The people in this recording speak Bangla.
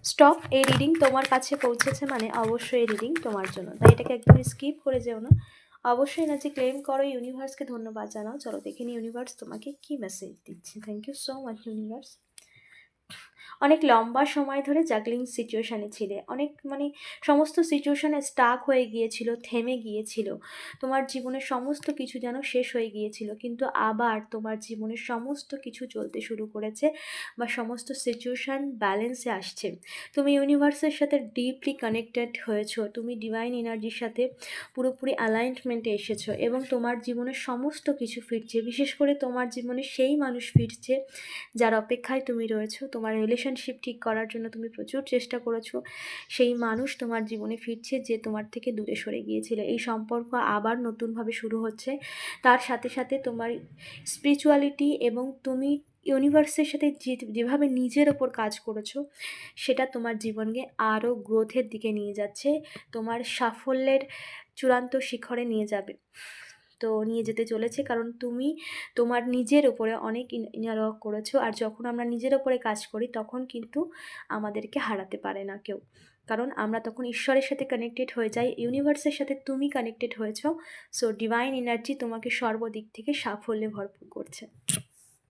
স্টপ, এই রিডিং তোমার কাছে পৌঁছেছে মানে অবশ্যই এই রিডিং তোমার জন্য, তাই এটাকে একদমই স্কিপ করে যেও না। অবশ্যই এনার্জি ক্লেম করো, ইউনিভার্সকে ধন্যবাদ জানাও। চলো দেখে নিই ইউনিভার্স তোমাকে কি মেসেজ দিচ্ছে। Thank you so much universe. অনেক লম্বা সময় ধরে জাগলিং সিচুয়েশানে ছিলে, অনেক সমস্ত সিচুয়েশানে স্টাক হয়ে গিয়েছিল, থেমে গিয়েছিল, তোমার জীবনের সমস্ত কিছু যেন শেষ হয়ে গিয়েছিল, কিন্তু আবার তোমার জীবনের সমস্ত কিছু চলতে শুরু করেছে বা সমস্ত সিচুয়েশান ব্যালেন্সে আসছে। তুমি ইউনিভার্সের সাথে ডিপলি কানেক্টেড হয়েছো, তুমি ডিভাইন এনার্জির সাথে পুরোপুরি অ্যালাইনমেন্টে এসেছো এবং তোমার জীবনের সমস্ত কিছু ফিরছে। বিশেষ করে তোমার জীবনে সেই মানুষ ফিরছে যার অপেক্ষায় তুমি রয়েছো। তোমার রিলেশনশিপ ঠিক করার জন্য তুমি প্রচুর চেষ্টা করেছো, সেই মানুষ তোমার জীবনে ফিরছে যে তোমার থেকে দূরে সরে গিয়েছিল। এই সম্পর্ক আবার নতুনভাবে শুরু হচ্ছে। তার সাথে সাথে তোমার স্পিরিচুয়ালিটি এবং তুমি ইউনিভার্সের সাথে যেভাবে নিজের ওপর কাজ করেছো সেটা তোমার জীবনকে আরও গ্রোথের দিকে নিয়ে যাচ্ছে, তোমার সাফল্যের চূড়ান্ত শিখরে নিয়ে যাবে, তো নিয়ে যেতে চলেছে। কারণ তুমি তোমার নিজের ওপরে অনেক ইনার ওয়ার্ক করেছো, আর যখন আমরা নিজের ওপরে কাজ করি তখন কিন্তু আমাদেরকে হারাতে পারে না কেউ, কারণ আমরা তখন ঈশ্বরের সাথে কানেক্টেড হয়ে যাই, ইউনিভার্সের সাথে তুমি কানেক্টেড হয়েছো। সো ডিভাইন এনার্জি তোমাকে সর্বদিক থেকে সাফল্যে ভরপুর করছে।